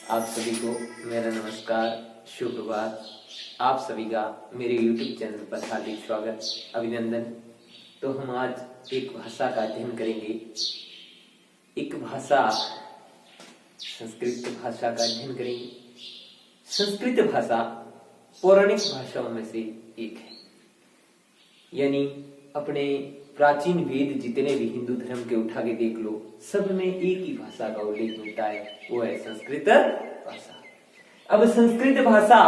आप सभी को मेरा नमस्कार, शुभ प्रभात। आप सभी का मेरे YouTube चैनल पर हार्दिक स्वागत, अभिनंदन। तो हम आज एक भाषा का अध्ययन करेंगे। एक भाषा, संस्कृत भाषा का अध्ययन करेंगे। संस्कृत भाषा पौराणिक भाषाओं में से एक है, यानी अपने प्राचीन वेद जितने भी हिंदू धर्म के उठा के देख लो, सब में एक ही भाषा का उल्लेख मिलता है, वो है संस्कृत भाषा। अब संस्कृत भाषा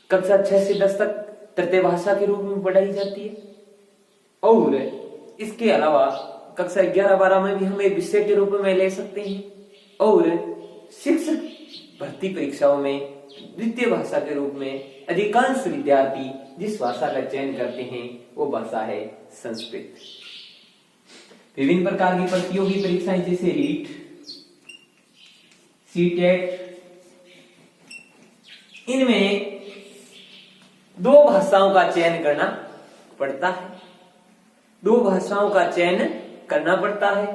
कक्षा 6 से 10 तक तृतीय भाषा के रूप में पढ़ाई जाती है, और इसके अलावा कक्षा 11-12 में भी हम एक विषय के रूप में ले सकते हैं, और शिक्षक भर्ती परीक्षाओं में द्वितीय भाषा के रूप में अधिकांश विद्यार्थी जिस भाषा का चयन करते हैं वो भाषा है संस्कृत। विभिन्न प्रकार की प्रतियोगी परीक्षाएं जैसे रीट, सीटेट, इनमें दो भाषाओं का चयन करना पड़ता है। दो भाषाओं का चयन करना पड़ता है,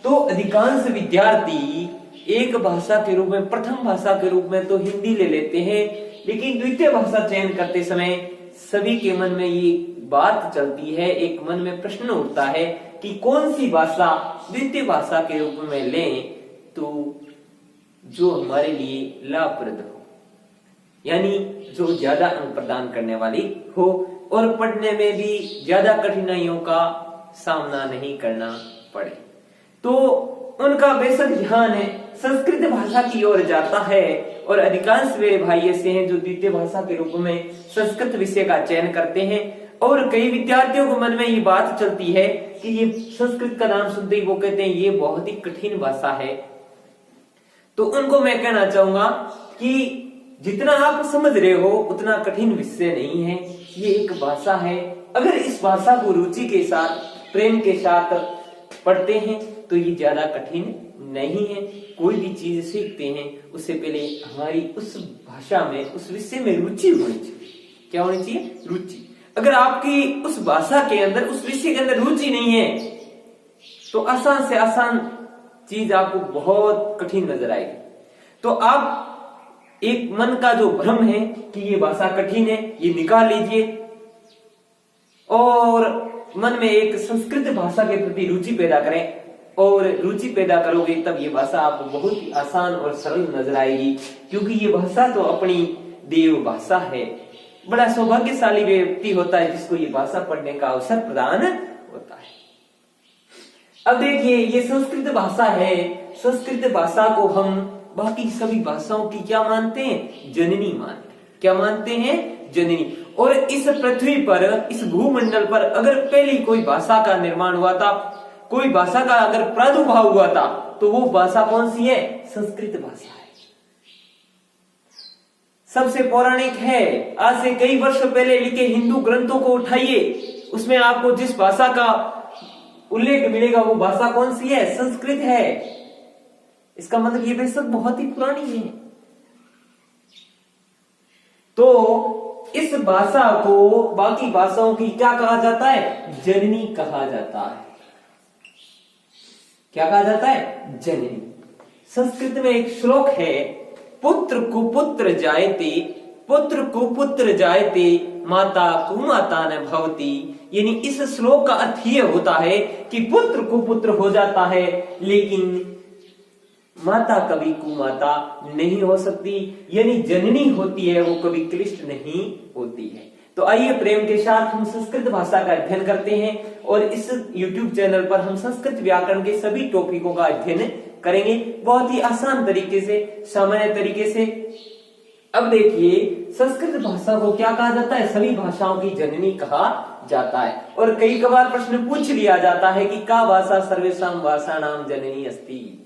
तो अधिकांश विद्यार्थी एक भाषा के रूप में, प्रथम भाषा के रूप में तो हिंदी ले लेते हैं, लेकिन द्वितीय भाषा चयन करते समय सभी के मन में ये बात चलती है, एक मन में प्रश्न उठता है कि कौन सी भाषा द्वितीय भाषा के रूप में लें तो जो हमारे लिए लाभप्रद हो, यानी जो ज्यादा अंक प्रदान करने वाली हो और पढ़ने में भी ज्यादा कठिनाइयों का सामना नहीं करना पड़े। तो उनका बेशक ध्यान है संस्कृत भाषा की ओर जाता है, और अधिकांश मेरे भाई ऐसे हैं जो द्वितीय भाषा के रूप में संस्कृत विषय का चयन करते हैं, और कई विद्यार्थियों को मन में ये बात चलती है कि ये संस्कृत का नाम सुनते ही वो कहते हैं ये बहुत ही कठिन भाषा है। तो उनको मैं कहना चाहूंगा कि जितना आप समझ रहे हो उतना कठिन विषय नहीं है, ये एक भाषा है। अगर इस भाषा को रुचि के साथ, प्रेम के साथ पढ़ते हैं तो ये ज्यादा कठिन नहीं है। कोई भी चीज सीखते हैं उससे पहले हमारी उस भाषा में, उस विषय में रुचि होनी चाहिए। क्या होनी चाहिए? रुचि। अगर आपकी उस भाषा के अंदर, उस विषय के अंदर रुचि नहीं है तो आसान से आसान चीज आपको बहुत कठिन नजर आएगी। तो आप एक मन का जो भ्रम है कि ये भाषा कठिन है, ये निकाल लीजिए और मन में एक संस्कृत भाषा के प्रति रुचि पैदा करें, और रुचि पैदा करोगे तब ये भाषा आपको बहुत ही आसान और सरल नजर आएगी, क्योंकि ये भाषा तो अपनी देव भाषा है। बड़ा सौभाग्यशाली व्यक्ति होता है जिसको ये भाषा पढ़ने का अवसर प्रदान होता है। अब देखिए, ये संस्कृत भाषा है। संस्कृत भाषा को हम बाकी सभी भाषाओं की क्या मानते हैं? जननी मानते हैं। क्या मानते हैं? जननी। और इस पृथ्वी पर, इस भूमंडल पर अगर पहली कोई भाषा का निर्माण हुआ था, कोई भाषा का अगर प्रादुर्भाव हुआ था, तो वो भाषा कौन सी है? संस्कृत भाषा है। सबसे पौराणिक है। आज से कई वर्ष पहले लिखे हिंदू ग्रंथों को उठाइए, उसमें आपको जिस भाषा का उल्लेख मिलेगा वो भाषा कौन सी है? संस्कृत है। इसका मतलब ये बेशक बहुत ही पुरानी है। तो इस भाषा को बाकी भाषाओं की क्या कहा जाता है? जननी कहा जाता है। क्या कहा जाता है? जननी। संस्कृत में एक श्लोक है, पुत्र कुपुत्र जायते, पुत्र कुपुत्र जायते, माता कुमाता न भवती। यानी इस श्लोक का अर्थ ये होता है कि पुत्र कुपुत्र हो जाता है, लेकिन माता कभी कुमाता नहीं हो सकती, यानी जननी होती है वो कभी क्लिष्ट नहीं होती है। तो आइए प्रेम के साथ हम संस्कृत भाषा का अध्ययन करते हैं, और इस YouTube चैनल पर हम संस्कृत व्याकरण के सभी टॉपिकों का अध्ययन करेंगे बहुत ही आसान तरीके से, सामान्य तरीके से। अब देखिए, संस्कृत भाषा को क्या कहा जाता है? सभी भाषाओं की जननी कहा जाता है। और कई कबार प्रश्न पूछ लिया जाता है कि का भाषा सर्वेषां भाषाणां जननी अस्ति।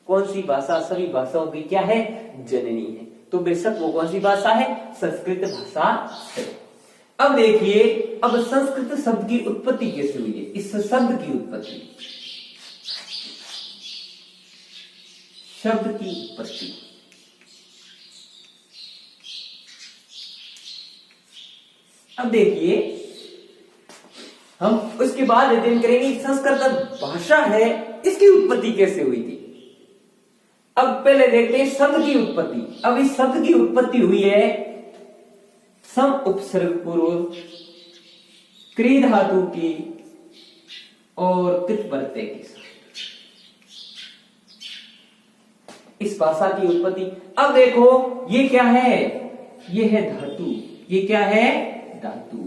कौन सी भाषा सभी भाषाओं की क्या है? जननी है। तो बेशक वो कौन सी भाषा है? संस्कृत भाषा है। अब देखिए, अब संस्कृत शब्द की उत्पत्ति कैसे हुई है? इस शब्द की उत्पत्ति, शब्द की उत्पत्ति। अब देखिए, हम उसके बाद अध्ययन करेंगे संस्कृत भाषा है, इसकी उत्पत्ति कैसे हुई थी। अब पहले देखते हैं शब्द की उत्पत्ति। अब इस शब्द की उत्पत्ति हुई है सम उपसर्ग पूर्व क्री धातु की और कृत प्रत्यय के साथ, इस भाषा की उत्पत्ति। अब देखो ये क्या है, ये है धातु। ये क्या है, धातु।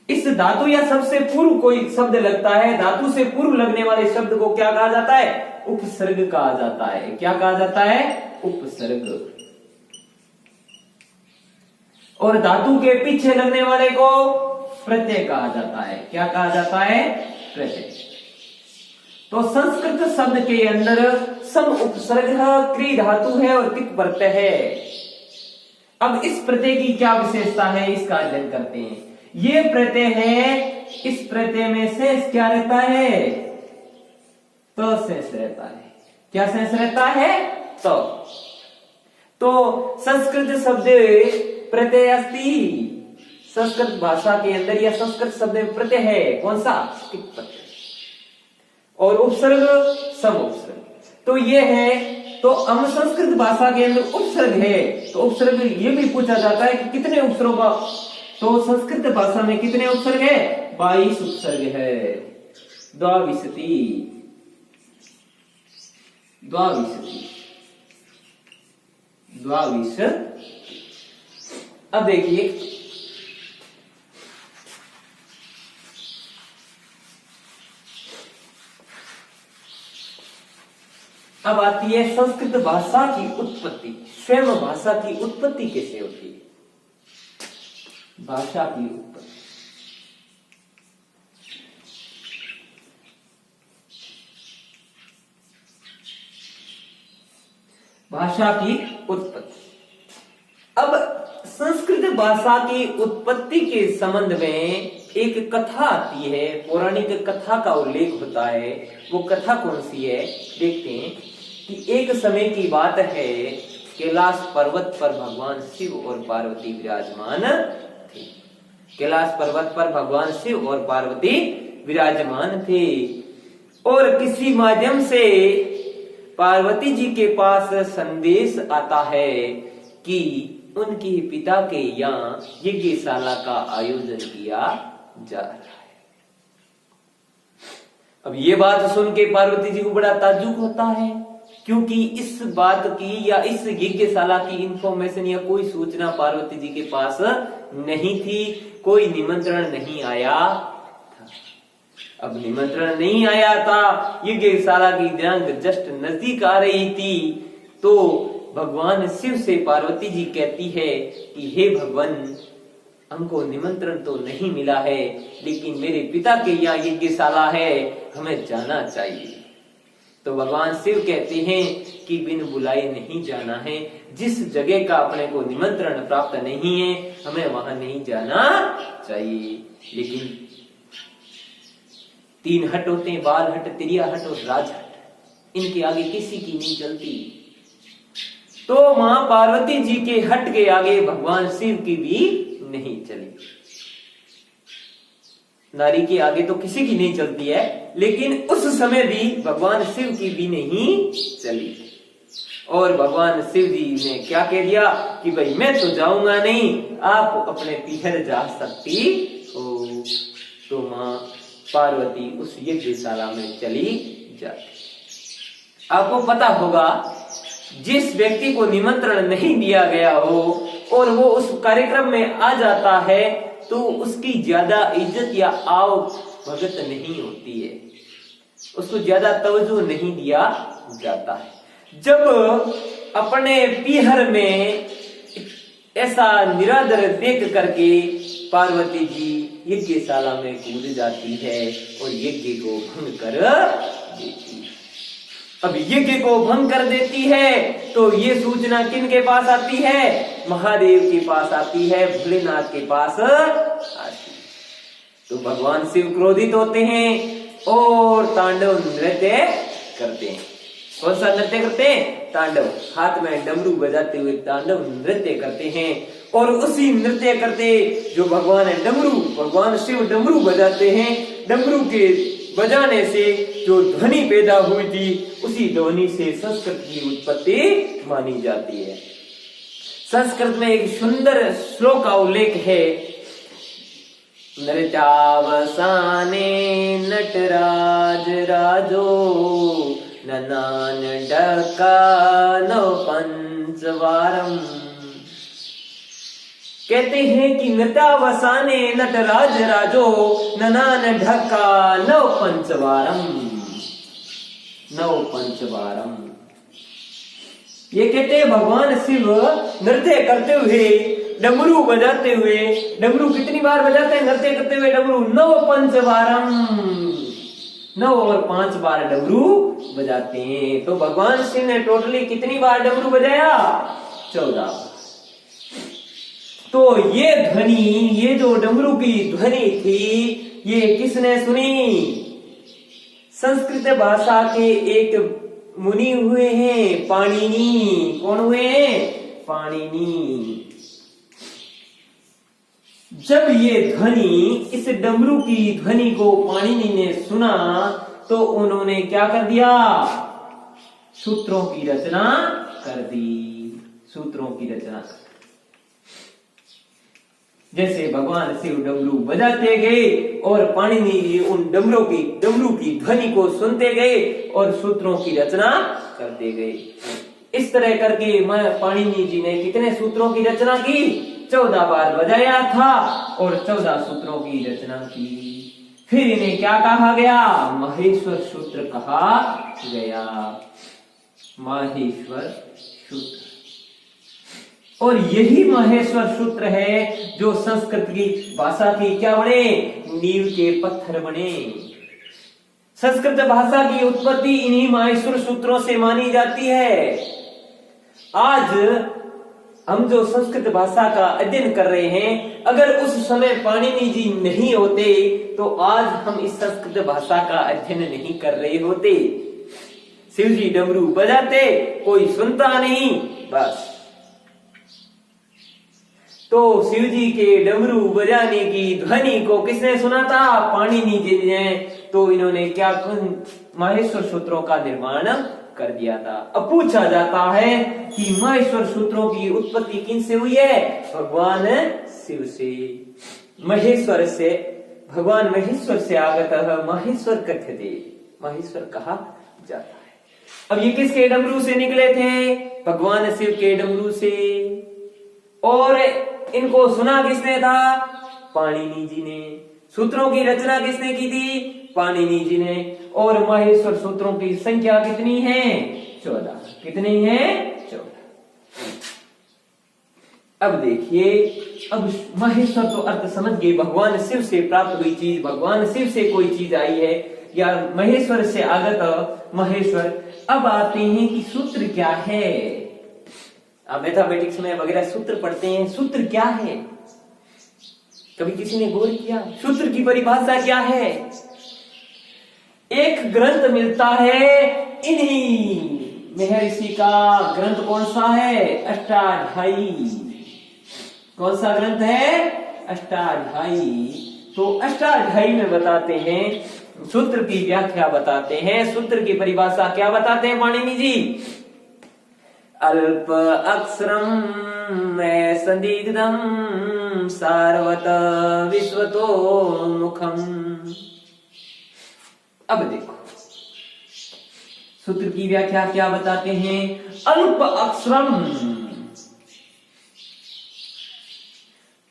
इस धातु या सबसे पूर्व कोई शब्द लगता है, धातु से पूर्व लगने वाले शब्द को क्या कहा जाता है, उपसर्ग कहा जाता है। क्या कहा जाता है, उपसर्ग। और धातु के पीछे लगने वाले को प्रत्यय कहा जाता है। क्या कहा जाता है, प्रत्यय। तो संस्कृत शब्द के अंदर सम उपसर्ग क्री धातु है और कित प्रत्यय है। अब इस प्रत्यय की क्या विशेषता है, इसका अध्ययन करते हैं। ये प्रत्यय है, इस प्रत्यय में शेष क्या रहता है, तो शेष रहता है। क्या शेष रहता है, तो संस्कृत शब्द प्रत्यय अस्ति, संस्कृत भाषा के अंदर या संस्कृत शब्द में प्रत्यय है, कौन सा, कित प्रत्यय। और उपसर्ग सम उपसर्ग। तो ये है, तो हम संस्कृत भाषा के अंदर उपसर्ग है, तो उपसर्ग ये भी पूछा जाता है कि कितने उपसर्गों का, तो संस्कृत भाषा में कितने उपसर्ग है, 22 उपसर्ग है। द्वाविशति, द्वाविशति, द्वाविशति। अब देखिए अब आती है संस्कृत भाषा की उत्पत्ति। स्वयं भाषा की उत्पत्ति कैसे होती है, भाषा की उत्पत्ति। भाषा की उत्पत्ति। अब संस्कृत भाषा की उत्पत्ति के संबंध में एक कथा आती है, पौराणिक कथा का उल्लेख होता है। वो कथा कौन सी है, देखते हैं कि एक समय की बात है, कैलाश पर्वत पर भगवान शिव और पार्वती विराजमान थे। कैलाश पर्वत पर भगवान शिव और पार्वती विराजमान थे और किसी माध्यम से पार्वती जी के पास संदेश आता है कि उनके पिता के यहाँ यज्ञशाला का आयोजन किया जा रहा है। अब ये बात सुन के पार्वती जी को बड़ा ताज्जुब होता है, क्योंकि इस बात की या इस यज्ञशाला की इंफॉर्मेशन या कोई सूचना पार्वती जी के पास नहीं थी, कोई निमंत्रण नहीं आया था। अब निमंत्रण नहीं आया था, यज्ञशाला की दिनांक जस्ट नजदीक आ रही थी, तो भगवान शिव से पार्वती जी कहती है कि हे भगवान, हमको निमंत्रण तो नहीं मिला है, लेकिन मेरे पिता के यहाँ यज्ञशाला है, हमें जाना चाहिए। तो भगवान शिव कहते हैं कि बिन बुलाए नहीं जाना है, जिस जगह का अपने को निमंत्रण प्राप्त नहीं है, हमें वहां नहीं जाना चाहिए। लेकिन 3 हट होते हैं, बाल हट, त्रिया हट और राज हट, इनके आगे किसी की नहीं चलती। तो मां पार्वती जी के हट के आगे भगवान शिव की भी नहीं चली। नारी के आगे तो किसी की नहीं चलती है, लेकिन उस समय भी भगवान शिव की भी नहीं चली। और भगवान शिव जी ने क्या कह दिया कि भाई मैं तो जाऊंगा नहीं, आप अपने पीहर जा सकती हो। तो मां पार्वती उस यज्ञशाला में चली जाती। आपको पता होगा, जिस व्यक्ति को निमंत्रण नहीं दिया गया हो और वो उस कार्यक्रम में आ जाता है, तो उसकी ज्यादा इज्जत या आव भगत नहीं होती है, उसको ज्यादा तवज्जो नहीं दिया जाता है। जब अपने पीहर में ऐसा निरादर देख करके पार्वती जी यज्ञशाला में कूद जाती है और यज्ञ को भंग कर देती है। अब यज्ञ को भंग कर देती है तो ये सूचना किन के पास आती है, महादेव के पास आती है, भोलेनाथ के पास आती है। तो भगवान शिव क्रोधित होते हैं और तांडव नृत्य करते हैं। कौन सा नृत्य करते हैं, तांडव। हाथ में डमरू बजाते हुए तांडव नृत्य करते हैं। और उसी नृत्य करते जो भगवान है डमरू, भगवान शिव डमरू बजाते हैं। डमरू के बजाने से जो ध्वनि पैदा हुई थी उसी ध्वनि से संस्कृत की उत्पत्ति मानी जाती है। संस्कृत में एक सुंदर श्लोक का उल्लेख है, नृत्यावसाने नटराज राजो ननान ढकानो पंचवारम। कहते हैं कि नृत्यावसाने नटराज राजो ननान ढकानो पंचवारम, नौ पंचवारम। ये कहते हैं भगवान शिव नृत्य करते हुए, डमरू बजाते हुए, डमरू कितनी बार बजाते हैं नृत्य करते हुए डमरू? 9 पंचवारम, 9 और 5 बार डमरू बजाते हैं। तो भगवान शिव ने टोटली कितनी बार डमरू बजाया? 14। तो ये ध्वनि, ये जो डमरू की ध्वनि थी, ये किसने सुनी? संस्कृत भाषा के एक मुनि हुए हैं, पाणिनि। कौन हुए हैं? पाणिनि। जब ये ध्वनि, इस डमरू की ध्वनि को पाणिनि ने सुना तो उन्होंने क्या कर दिया? सूत्रों की रचना कर दी, सूत्रों की रचना। जैसे भगवान शिव डमरू बजाते गए और पाणिनि उन डमरू की ध्वनि को सुनते गए और सूत्रों की रचना करते गए। इस तरह करके पाणिनि जी ने कितने सूत्रों की रचना की? 14 बार बजाया था और 14 सूत्रों की रचना की। फिर इन्हें क्या कहा गया? माहेश्वर सूत्र कहा गया, माहेश्वर सूत्र। और यही माहेश्वर सूत्र है जो संस्कृत की भाषा की क्या बने? नींव के पत्थर बने। संस्कृत भाषा की उत्पत्ति इन्हीं माहेश्वर सूत्रों से मानी जाती है। आज हम जो संस्कृत भाषा का अध्ययन कर रहे हैं, अगर उस समय पाणिनि जी नहीं होते तो आज हम इस संस्कृत भाषा का अध्ययन नहीं कर रहे होते। शिव जी डमरू बजाते, कोई सुनता नहीं, बस। तो शिव जी के डमरू बजाने की ध्वनि को किसने सुना था? पाणिनि जी ने। तो इन्होंने क्या माहेश्वर सूत्रों का निर्माण कर दिया था। अब पूछा जाता है कि माहेश्वर सूत्रों की उत्पत्ति किन से हुई है? भगवान शिव से, महेश्वर से। भगवान महेश्वर से आगतः माहेश्वर कथ्यते, माहेश्वर कहा जाता है। अब ये किसके डमरू से निकले थे? भगवान शिव के डमरू से। और इनको सुना किसने था? पाणिनि जी ने। सूत्रों की रचना किसने की थी? पाणिनि जी ने। और माहेश्वर सूत्रों की संख्या कितनी है? 14। कितनी है? 14। अब देखिए, अब माहेश्वर तो अर्थ समझ गए, भगवान शिव से प्राप्त हुई चीज, भगवान शिव से कोई चीज आई है या महेश्वर से आगत महेश्वर। अब आते हैं कि सूत्र क्या है। आप मैथमेटिक्स में वगैरह सूत्र पढ़ते हैं, सूत्र क्या है? कभी किसी ने गौर किया? सूत्र की परिभाषा क्या है? एक ग्रंथ मिलता है इन्हीं महर्षि का। ग्रंथ कौन सा है? अष्टाध्यायी। कौन सा ग्रंथ है? अष्टाध्यायी। तो अष्टाध्यायी में बताते हैं, सूत्र की व्याख्या बताते हैं, सूत्र की परिभाषा क्या बताते हैं पाणिनि जी? अल्प अक्षरम संदिग्धम सारवत विश्वतो मुखम। अब देखो सूत्र की व्याख्या क्या बताते हैं? अल्प अक्षरम,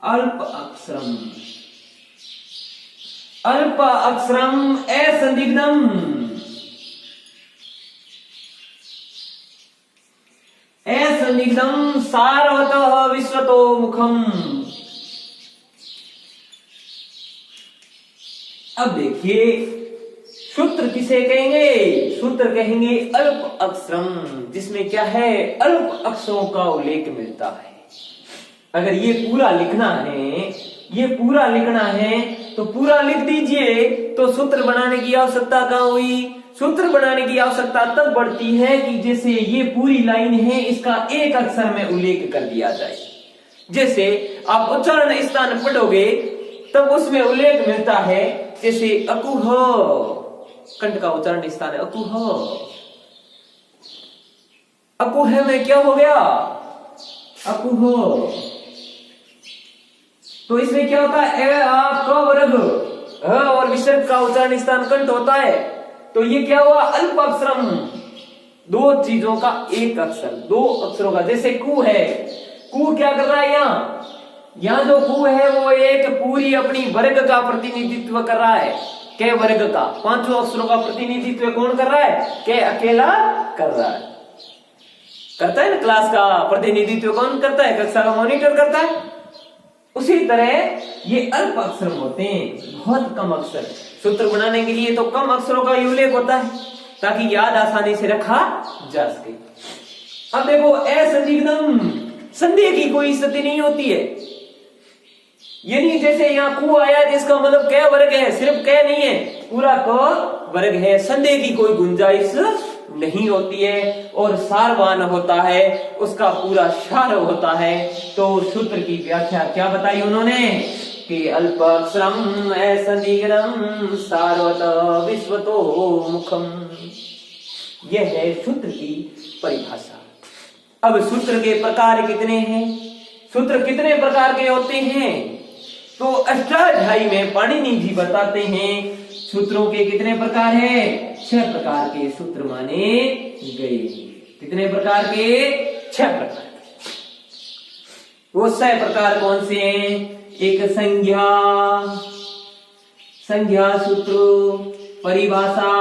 अल्प अक्षरम, अल्प अक्षरम असंदिग्धम, असंदिग्धम सारवतः विश्वतो मुखम। अब देखिए सूत्र किसे कहेंगे? सूत्र कहेंगे अल्प अक्षरम, जिसमें क्या है? अल्प अक्षरों का उल्लेख मिलता है। अगर ये पूरा लिखना है, ये पूरा लिखना है तो पूरा लिख दीजिए। तो सूत्र बनाने की आवश्यकता कहां हुई? सूत्र बनाने की आवश्यकता तब बढ़ती है कि जैसे ये पूरी लाइन है, इसका एक अक्षर में उल्लेख कर दिया जाए। जैसे आप उच्चारण स्थान पढ़ोगे तब उसमें उल्लेख मिलता है, जैसे अकुह कंठ का उच्चारण स्थान है अकुह। अकुह में क्या हो गया? अकुह। तो इसमें क्या होता है? ए आ क वर्ग और विसर्ग का उच्चारण स्थान कंठ होता है। तो ये क्या हुआ? अल्प अक्षरम, दो चीजों का एक अक्षर, दो अक्षरों का। जैसे कु है, कु क्या कर रहा है? यहाँ जो कु है वो एक पूरी अपनी वर्ग का प्रतिनिधित्व कर रहा है। के वर्ग का पांचों अक्षरों का प्रतिनिधित्व कौन कर रहा है? के अकेला कर रहा है। करता है ना, क्लास का प्रतिनिधित्व कौन करता है? कक्षा का मॉनिटर करता है। उसी तरह ये अल्प अक्षर होते हैं, बहुत कम अक्षर। सूत्र बनाने के लिए तो कम अक्षरों का उल्लेख होता है ताकि याद आसानी से रखा जा सके। अब देखो असंदिग्धम, संदेह की कोई स्थिति नहीं होती है। यानी जैसे यहाँ कु आया जिसका मतलब क वर्ग है, सिर्फ क नहीं है, पूरा क वर्ग है। संदेह की कोई गुंजाइश नहीं होती है। और सारवान होता है, उसका पूरा सार होता है। तो सूत्र की व्याख्या क्या बताई उन्होंने कि अल्पक्षरम असंदिग्धम सारवत विश्वतो मुखम। यह है सूत्र की परिभाषा। अब सूत्र के प्रकार कितने हैं? सूत्र कितने प्रकार के होते हैं? तो अष्टाध्यायी में पाणिनि जी बताते हैं सूत्रों के कितने प्रकार हैं? 6 प्रकार के सूत्र माने गए। कितने प्रकार के? 6 प्रकार। वो 6 प्रकार कौन से हैं? एक संज्ञा सूत्र, परिभाषा,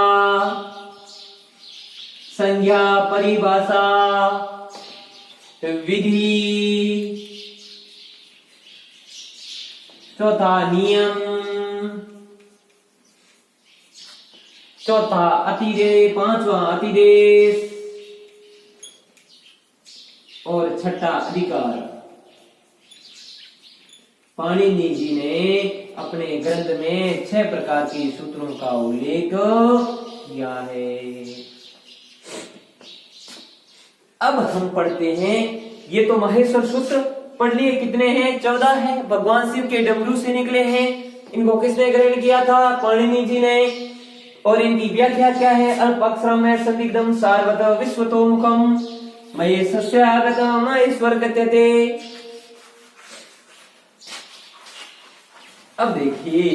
संज्ञा परिभाषा, विधि, चौथा नियम, चौथा अतिदेश, पांचवा अतिदेश और छठा अधिकार। पाणिनि जी ने अपने ग्रंथ में 6 प्रकार के सूत्रों का उल्लेख किया है। अब हम पढ़ते हैं, ये तो महेश्वर सूत्र पढ़ लिए। कितने हैं? 14 है। भगवान शिव के डमरू से निकले हैं। इनको किसने ग्रहण किया था? पाणिनि जी ने। और इनकी व्याख्या क्या है? अल्प अक्षरम में संदिग्धम सारवत विश्वतो मुखम मये सस्यागत महेश्वर गत्यते। अब देखिए,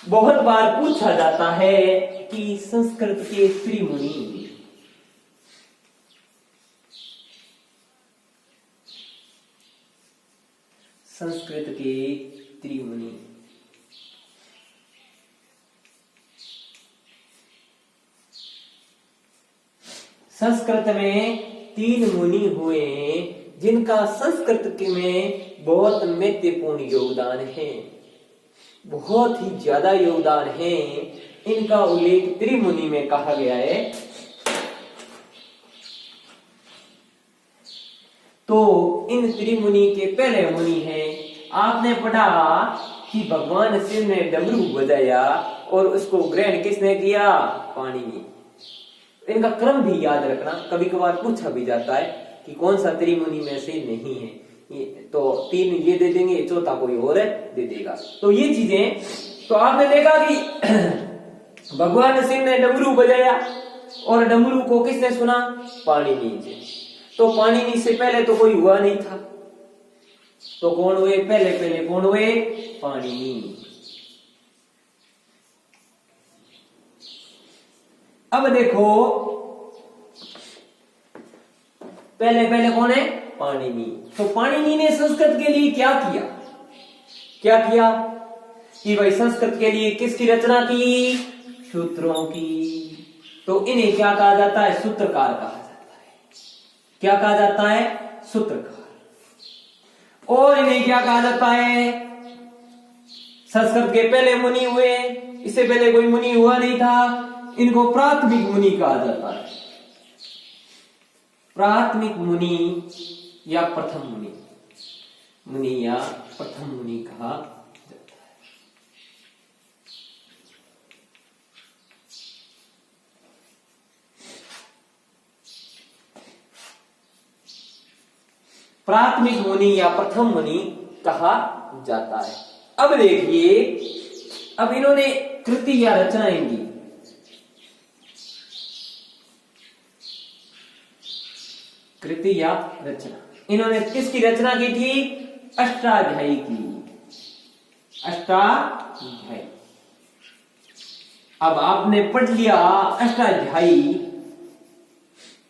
बहुत बार पूछा जाता है कि संस्कृत के त्रिमुनि, संस्कृत के त्रिमुनि, संस्कृत में 3 मुनि हुए जिनका संस्कृत में बहुत महत्वपूर्ण योगदान है, बहुत ही ज्यादा योगदान है। इनका उल्लेख त्रिमुनि में कहा गया है। तो इन त्रिमुनि के पहले मुनि हैं, आपने पढ़ा कि भगवान शिव ने डमरू बजाया और उसको ग्रहण किसने किया? पाणिनि। इनका क्रम भी याद रखना, कभी कभार पूछा भी जाता है कि कौन सा त्रिमुनि में से नहीं है। ये तो 3 ये दे देंगे, चौथा कोई और दे देगा। तो ये चीजें, तो आपने देखा कि भगवान शिव ने डमरू बजाया और डमरू को किसने सुना? पाणिनि जी। तो पाणिनि से पहले तो कोई हुआ नहीं था, तो कौन हुए? पहले कौन हुए? पाणिनि। अब देखो, पहले कौन है? पाणिनि। तो पाणिनि ने संस्कृत के लिए क्या किया? कि भाई संस्कृत के लिए किसकी रचना की? सूत्रों की। तो इन्हें क्या कहा जाता है? सूत्रकार कहा जाता है। क्या कहा जाता है? सूत्रकार। और इन्हें क्या कहा जाता है? संस्कृत के पहले मुनि हुए, इससे पहले कोई मुनि हुआ नहीं था। इनको प्राथमिक मुनि कहा जाता है। प्राथमिक मुनि या प्रथम मुनि या प्रथम मुनि कहा जाता है। प्राथमिक मुनि या प्रथम मुनि कहा जाता है। अब देखिए, अब इन्होंने कृति या रचना इनकी। कृति या रचना, इन्होंने किसकी रचना की थी? अष्टाध्यायी की। अष्टाध्यायी। अब आपने पढ़ लिया अष्टाध्यायी,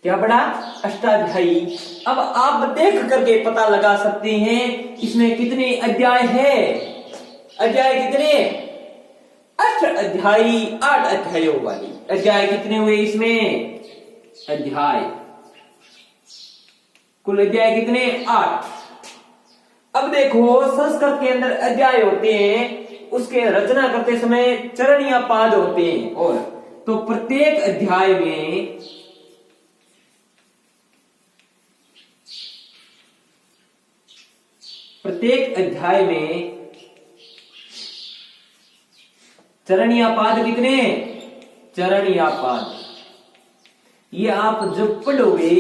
क्या पढ़ा? अष्टाध्यायी। अब आप देख करके पता लगा सकते हैं इसमें कितने अध्याय है। अध्याय कितने? अष्ट अध्यायी, 8 अध्यायों वाली। अध्याय कितने हुए इसमें? अध्याय कुल अध्याय कितने? 8। अब देखो संस्कृत के अंदर अध्याय होते हैं, उसके रचना करते समय चरण या पाद होते हैं, और तो प्रत्येक अध्याय में चरण या पाद कितने? चरण या पाद। ये आप जब पढ़ोगे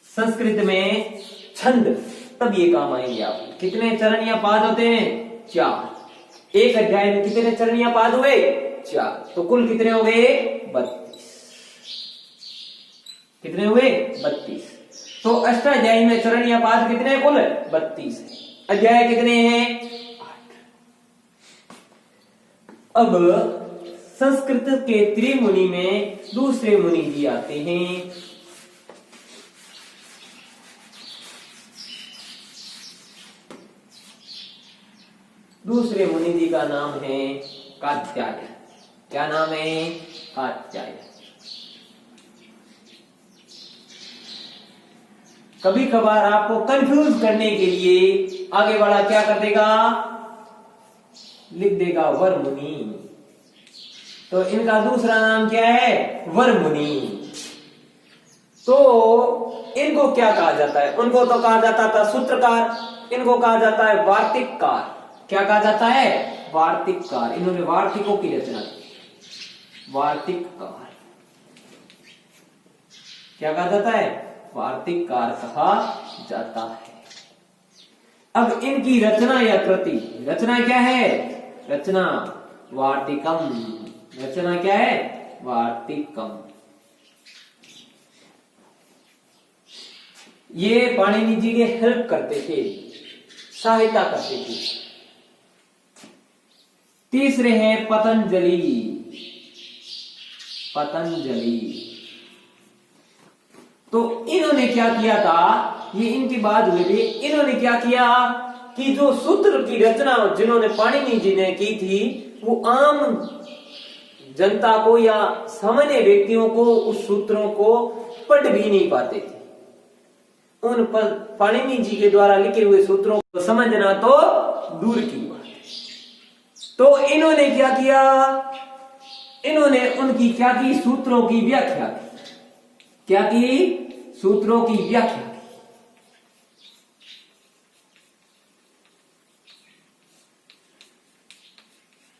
संस्कृत में छंद, तब ये काम आएंगे आपको। कितने चरण या पाद होते हैं? 4। एक अध्याय में कितने चरण या पाद हुए? 4। तो कुल कितने हो गए? 32। कितने हुए? 32। तो अष्टाध्यायी में चरण या पाद कितने? कुल 32 है। अध्याय कितने हैं? 8। अब संस्कृत के त्रिमुनि में दूसरे मुनि जी आते हैं। दूसरे मुनि जी का नाम है कात्यायन। क्या नाम है? कात्यायन। कभी कभार आपको कंफ्यूज करने के लिए आगे वाला क्या कर देगा? लिख देगा वरमुनि। तो इनका दूसरा नाम क्या है? वरमुनि। तो इनको क्या कहा जाता है? उनको तो कहा जाता था सूत्रकार, इनको कहा जाता है वार्तिककार। क्या कहा जाता है? वार्तिककार। इन्होंने वार्तिकों की रचना की। वार्तिककार क्या कहा जाता है? वार्तिककार कहा जाता है। अब इनकी रचना या कृति, रचना क्या है? रचना वार्तिकम। रचना क्या है? वार्तिकम। ये पाणिनि जी के हेल्प करते थे, सहायता करते थे। तीसरे हैं पतंजलि। पतंजलि तो इन्होंने क्या किया था? ये इनके बाद हुए थे। इन्होंने क्या किया कि जो सूत्र की रचना जिन्होंने पाणिनि जी ने की थी, वो आम जनता को या सामान्य व्यक्तियों को उस सूत्रों को पढ़ भी नहीं पाते थे। उन पाणिनि जी के द्वारा लिखे हुए सूत्रों को समझना तो दूर की बात है। तो इन्होंने क्या किया? इन्होंने उनकी क्या की? सूत्रों की व्याख्या की। क्या की? सूत्रों की व्याख्या की।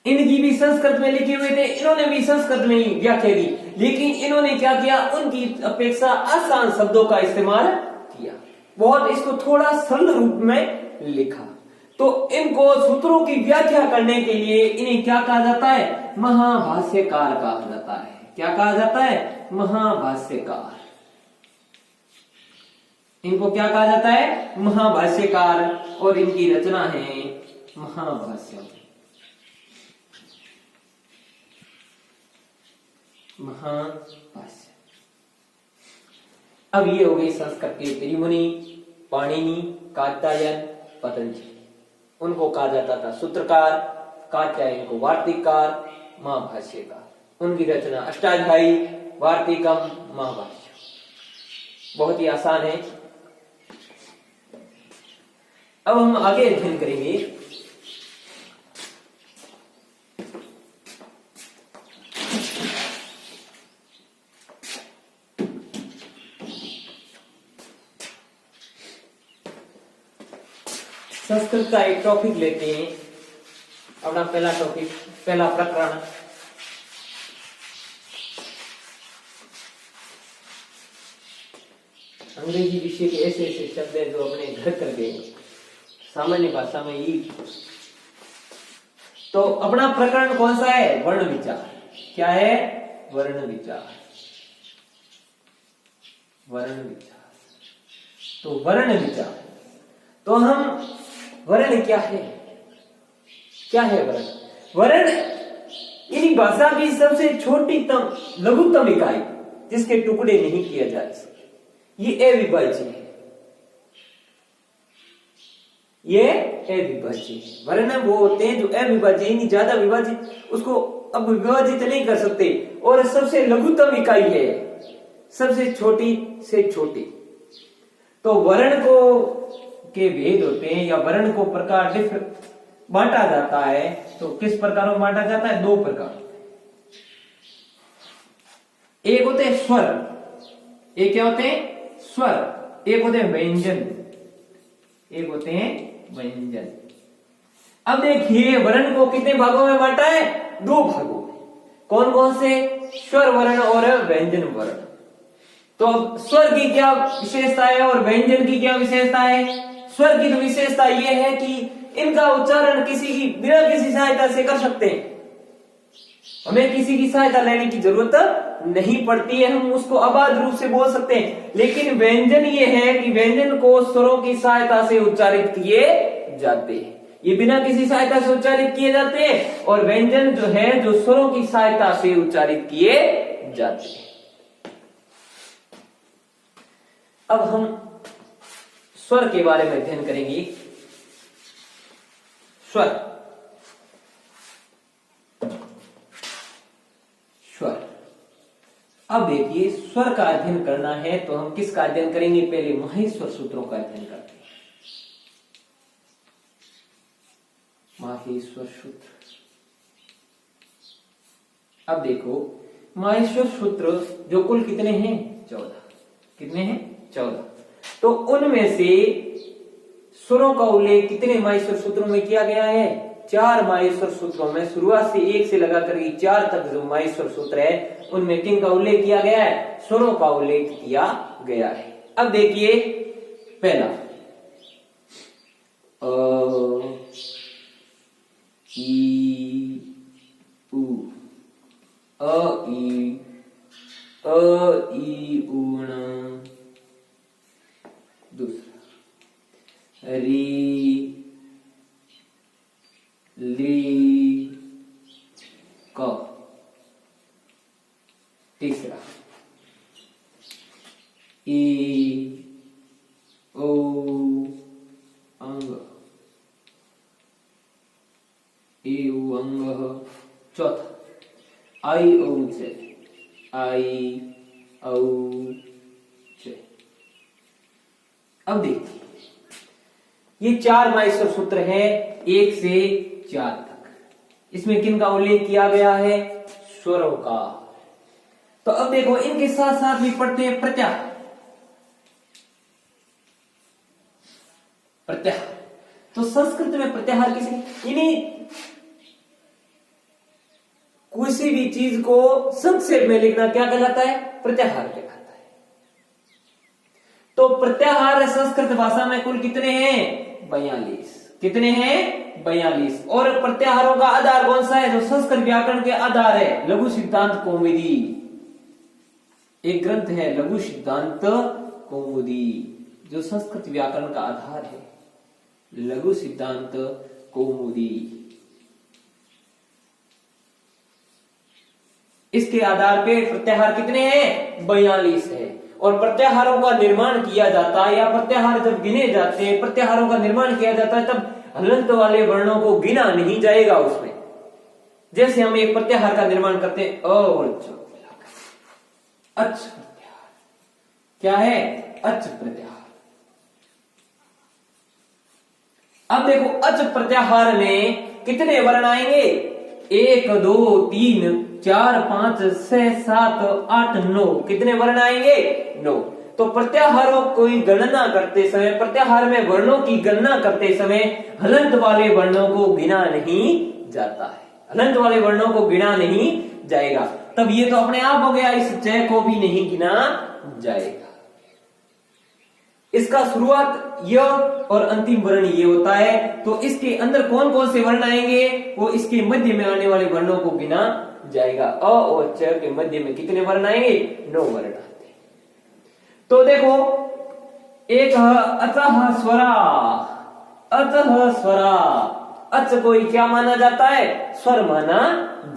इनकी भी संस्कृत में लिखे हुए थे, इन्होंने भी संस्कृत में ही व्याख्या की, लेकिन इन्होंने क्या किया? उनकी अपेक्षा आसान शब्दों का इस्तेमाल किया, बहुत इसको थोड़ा सरल रूप में लिखा। तो इनको सूत्रों की व्याख्या करने के लिए इन्हें क्या कहा जाता है? महाभाष्यकार कहा जाता है। क्या कहा जाता है? महाभाष्यकार। इनको क्या कहा जाता है? महाभाष्यकार। और इनकी रचना है महाभाष्य। महाभाष्य। अब ये हो गई संस्कृत के त्रिमुनि, पाणिनि, कात्यायन, पतंजलि। उनको कहा जाता था सूत्रकार, कात्यायन को वार्तिककार, महाभाष्यकार। उनकी रचना अष्टाध्यायी, वार्तिकम, महाभाष्य। बहुत ही आसान है। अब हम आगे अध्ययन करेंगे संस्कृत का एक टॉपिक लेते हैं। अपना पहला टॉपिक, पहला प्रकरण अंग्रेजी विषय के ऐसे ऐसे शब्द हैं जो अपने घर कर गए, सामान्य भाषा में ही तो अपना प्रकरण कौन सा है? वर्ण विचार। क्या है? वर्ण विचार। वर्ण विचार। तो वर्ण विचार, तो हम वर्ण क्या है? क्या है वर्ण? वर्ण यानी भाषा की सबसे छोटीतम लघुत्तम इकाई जिसके टुकड़े नहीं किए जा सकते, ये अविभाज्य है। ये अविभाज्य है। वर्ण वो होते हैं जो अविभाज्य यानी ज्यादा विभाजित, उसको अब विभाजित नहीं कर सकते, और सबसे लघुत्तम इकाई है, सबसे छोटी से छोटी। तो वर्ण को के भेद होते हैं, या वर्ण को प्रकार बांटा जाता है। तो किस प्रकारों में बांटा जाता है? 2 प्रकार। एक होते हैं स्वर, एक क्या होते हैं? स्वर। एक होते हैं व्यंजन, एक होते हैं व्यंजन। अब देखिए वर्ण को कितने भागों में बांटा है? 2 भागों में। कौन कौन से? स्वर वर्ण और व्यंजन वर्ण। तो अब स्वर की क्या विशेषता है और व्यंजन की क्या विशेषता है? स्वर की तो विशेषता यह है कि इनका उच्चारण किसी की बिना किसी सहायता से कर सकते हैं, हमें किसी की सहायता लेने की जरूरत नहीं पड़ती है, हम उसको अबाध रूप से बोल सकते हैं। लेकिन व्यंजन ये है कि व्यंजन को स्वरों की सहायता से उच्चारित किए जाते हैं, ये बिना किसी सहायता से उच्चारित किए जाते हैं, और व्यंजन जो है जो स्वरों की सहायता से उच्चारित किए जाते हैं। अब हम स्वर के बारे में अध्ययन करेंगे। स्वर, स्वर। अब देखिए स्वर का अध्ययन करना है तो हम किसका अध्ययन करेंगे? पहले माहेश्वर सूत्रों का अध्ययन करते हैं। माहेश्वर सूत्र। अब देखो माहेश्वर सूत्र जो कुल कितने हैं? 14। कितने हैं? 14। तो उनमें से स्वरों का उल्लेख कितने माहेश्वर सूत्रों में किया गया है? 4 माहेश्वर सूत्रों में। शुरुआत से 1 से लगाकर 4 तक जो माहेश्वर सूत्र है उनमें किन का उल्लेख किया गया है? स्वरों का उल्लेख किया गया है। अब देखिए पहला अ ई उ, अ ई उ ण। दूसरा री ली क। तीसरा ई ओ अंग, ई उ अंग। चौथा आई औ चे, आई औ चे। अब देखिए ये 4 माहेश्वर सूत्र है 1 से 4 तक। इसमें किन का उल्लेख किया गया है? स्वरों का। तो अब देखो इनके साथ साथ भी पढ़ते हैं प्रत्याहार। प्रत्याहार तो संस्कृत में प्रत्याहार किसी किसी भी चीज को संक्षेप में लिखना क्या कहलाता है? प्रत्याहार कहलाता है। तो प्रत्याहार संस्कृत भाषा में कुल कितने हैं? 42। कितने हैं? 42। और प्रत्याहारों का आधार कौन सा है? जो संस्कृत व्याकरण के आधार है, लघु सिद्धांत कौमुदी। एक ग्रंथ है लघु सिद्धांत कौमुदी जो संस्कृत व्याकरण का आधार है, लघु सिद्धांत कौमुदी। इसके आधार पे प्रत्याहार कितने हैं? 42 है। और प्रत्याहारों का निर्माण किया जाता है, या प्रत्याहार जब गिने जाते हैं, प्रत्याहारों का निर्माण किया जाता है, तब हलंत वाले वर्णों को गिना नहीं जाएगा उसमें। जैसे हम एक प्रत्याहार का निर्माण करते हैं अ और च, अच प्रत्याहार। क्या है? अच प्रत्याहार। अब देखो अच प्रत्याहार में कितने वर्ण आएंगे? 1 2 3 4 5 6 7 8 9। कितने वर्ण आएंगे? 9। तो प्रत्याहारों की गणना करते समय, प्रत्याहार में वर्णों की गणना करते समय हलंत वाले वर्णों को गिना नहीं जाता है। हलंत वाले वर्णों को गिना नहीं जाएगा। तब ये तो अपने आप हो गया, इस चय को भी नहीं गिना जाएगा। इसका शुरुआत य और अंतिम वर्ण ये होता है, तो इसके अंदर कौन कौन से वर्ण आएंगे, वो इसके मध्य में आने वाले वर्णों को गिना जाएगा। अ और च के मध्य में कितने वर्ण आएंगे, 9 वर्ण आते हैं। तो देखो, एक अतः स्वरा, अतः स्वरा, अच को क्या माना जाता है, स्वर माना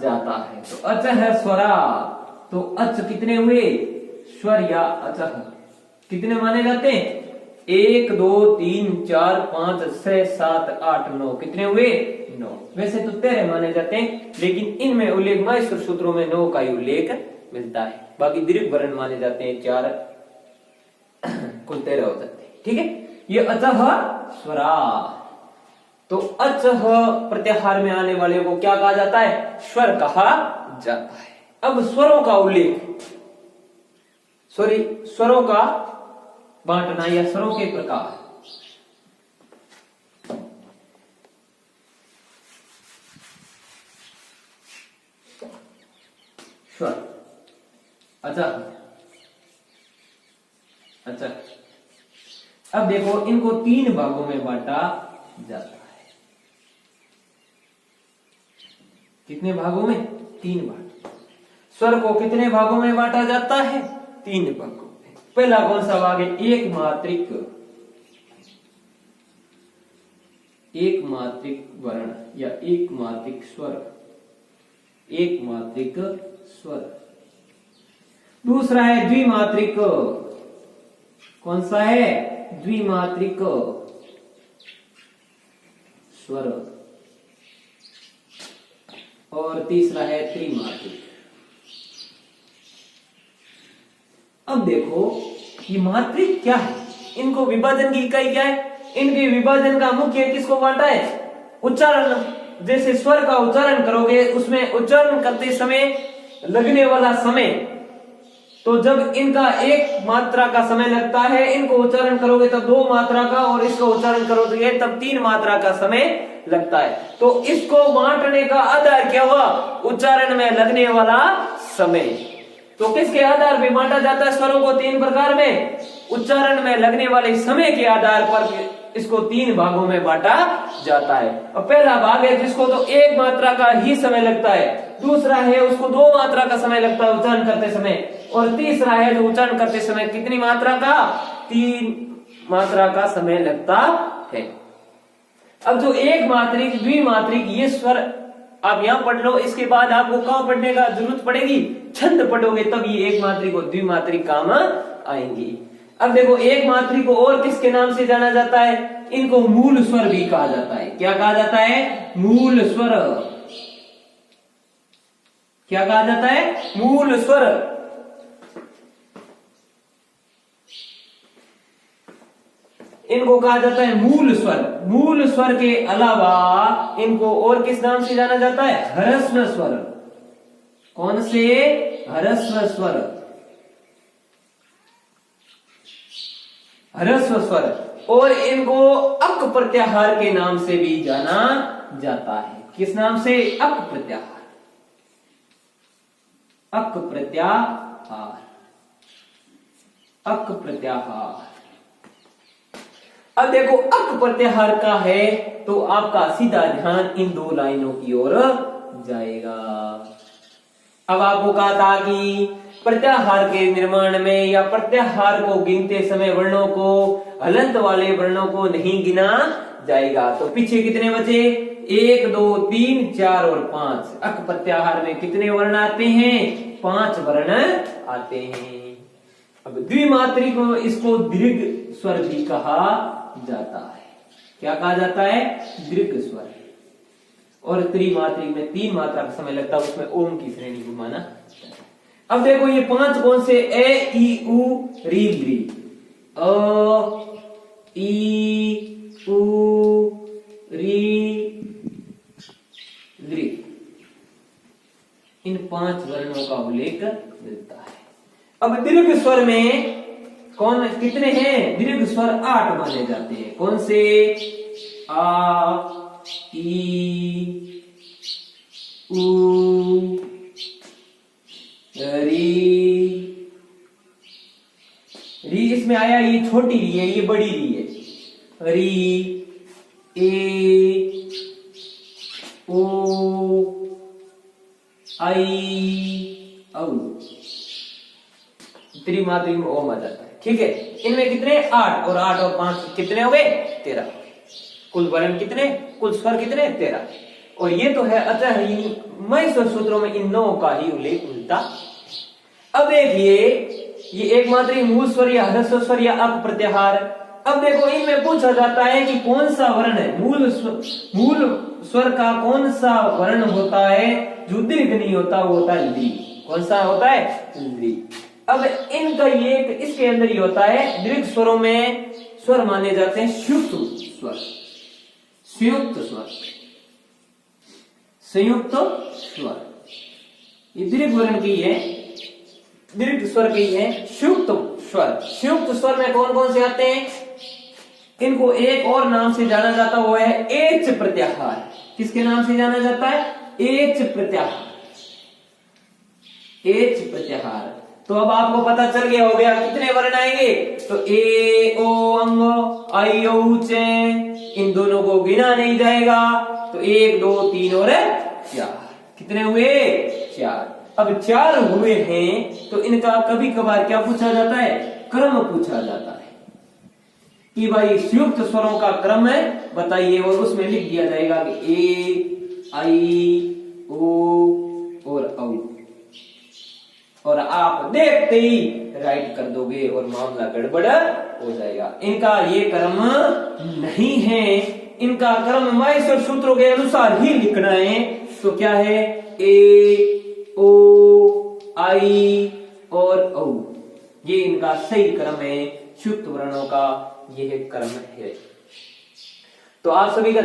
जाता है। तो अचः स्वरा, तो अच कितने हुए, स्वर या अचः कितने माने जाते हैं, 1 2 3 4 5 6 7 8 9, कितने हुए, 9। वैसे तो 13 माने जाते हैं, लेकिन इनमें उल्लेख माहेश्वर सूत्रों में 9 का ही उल्लेख मिलता है। बाकी दीर्घ वर्ण माने जाते हैं 4, कुल 13 हो जाते हैं। ठीक है, ये अचः स्वरा। तो अचः प्रत्याहार में आने वाले को क्या कहा जाता है, स्वर कहा जाता है। अब स्वरों का उल्लेख, स्वरों का बांटना या स्वरों के प्रकार। स्वर, अच्छा, अब देखो, इनको 3 भागों में बांटा जाता है। कितने भागों में, 3 भाग। स्वर को कितने भागों में बांटा जाता है, 3 भागों में। पहला कौन सा भाग है, एक मात्रिक वर्ण या एक मात्रिक स्वर, एक मात्रिक स्वर। दूसरा है द्विमात्रिक, कौन सा है, द्विमात्रिक स्वर। और तीसरा है त्रिमात्रिक। अब देखो, ये मात्रिक क्या है, इनको विभाजन की इकाई क्या है, इनके विभाजन का मुख्य किसको बांटा है, उच्चारण। जैसे स्वर का उच्चारण करोगे, उसमें उच्चारण करते समय लगने वाला समय, तो जब इनका 1 मात्रा का समय लगता है, इनको उच्चारण करोगे तब 2 मात्रा का, और इसको उच्चारण करोगे तब 3 मात्रा का समय लगता है। तो इसको बांटने का आधार क्या हुआ, उच्चारण में लगने वाला समय। तो किसके आधार पर बांटा जाता है स्वरों को 3 प्रकार में, उच्चारण में लगने वाले समय के आधार पर इसको 3 भागों में बांटा जाता है। और पहला भाग है जिसको तो 1 मात्रा का ही समय लगता है, दूसरा है उसको 2 मात्रा का समय लगता है उच्चारण करते समय, और तीसरा है जो उच्चारण करते समय कितनी मात्रा का, 3 मात्रा का समय लगता है। अब जो एक मात्रिक, द्विमात्रिक, ये स्वर आप यहां पढ़ लो, इसके बाद आपको कहां पढ़ने का जरूरत पड़ेगी, छंद पढ़ोगे तब ये एक मात्रिक और द्विमात्रिक काम आएंगी। अब देखो, एक मात्रिक को और किसके नाम से जाना जाता है, इनको मूल स्वर भी कहा जाता है। क्या कहा जाता है, मूल स्वर। क्या कहा जाता है, मूल स्वर। इनको कहा जाता है मूल स्वर। मूल स्वर के अलावा इनको और किस नाम से जाना जाता है, ह्रस्व स्वर। कौन से, ह्रस्व स्वर, ह्रस्व स्वर। और इनको अक प्रत्याहार के नाम से भी जाना जाता है। किस नाम से, अक प्रत्याहार, अक प्रत्याहार, अक प्रत्याहार। अब देखो, अक प्रत्याहार का है तो आपका सीधा ध्यान इन 2 लाइनों की ओर जाएगा। अब आपको कहा था कि प्रत्याहार के निर्माण में या प्रत्याहार को गिनते समय वर्णों को, हलंत वाले वर्णों को नहीं गिना जाएगा। तो पीछे कितने बचे, 1 2 3 4 और 5। अक प्रत्याहार में कितने वर्ण आते हैं, 5 वर्ण आते हैं। अब द्विमात्रिक इसको दीर्घ स्वर भी कहा जाता है। क्या कहा जाता है, दीर्घ स्वर। और त्रिमात्रिक में 3 मात्रा का समय लगता है, उसमें ओम की श्रेणी को माना। अब देखो, ये 5 कौन से, ए ई उ री री, अ ई उ री री, इन 5 वर्णों का उल्लेख मिलता है। अब दीर्घ स्वर में कौन कितने हैं, दीर्घ स्वर 8 माने जाते हैं। कौन से, आ ई उ री री इसमें आया, ये छोटी री है, ये बड़ी री है। री, ए, ओ, आई, औ। त्रिमात्रिक में ओम आ जाता है। ठीक है, इनमें कितने 8 और 8 और 5 कितने हो गए 13। कुल वर्ण कितने, कुल स्वर कितने 13। और ये तो है अतः ही मय स्वर सूत्रों में इन 9 का ही उल्लेख मिलता। अब देखिए ये एक मात्र मूल स्वर या ह्रस्व स्वर या अप प्रत्याहार। अब देखो इनमें पूछा जाता है कि कौन सा वर्ण है, मूल स्वर का कौन सा वर्ण होता है जो दीर्घ नहीं होता, वो होता है ली। कौन सा होता है ली। अब इनका ये इसके अंदर ही होता है, दीर्घ स्वरों में स्वर माने जाते हैं संयुक्त स्वर, संयुक्त स्वर, संयुक्त स्वर। ये दीर्घ वर्ण की है, दीर्घ स्वर की है संयुक्त स्वर। संयुक्त स्वर में कौन कौन से आते हैं, इनको एक और नाम से जाना जाता है, वो है एच प्रत्याहार। किसके नाम से जाना जाता है, एच प्रत्याहार, एच प्रत्याहार। तो अब आपको पता चल गया हो गया कितने वर्ण आएंगे, तो ए ओ अंग आई ओ चे, इन दोनों को गिना नहीं जाएगा, तो 1 2 3 और 4। कितने हुए 4। अब 4 हुए हैं तो इनका कभी कभार क्या पूछा जाता है, क्रम पूछा जाता है कि भाई संयुक्त स्वरों का क्रम है बताइए, और उसमें लिख दिया जाएगा कि ए आई ओ और औ, और आप देखते ही राइट कर दोगे और मामला गड़बड़ हो जाएगा। इनका ये क्रम नहीं है, इनका क्रम मय स्वर सूत्रों के अनुसार ही लिखना है। तो क्या है, ए ओ आई और औ, ये इनका सही क्रम है, संयुक्त वर्णों का यह क्रम है। तो आप सभी का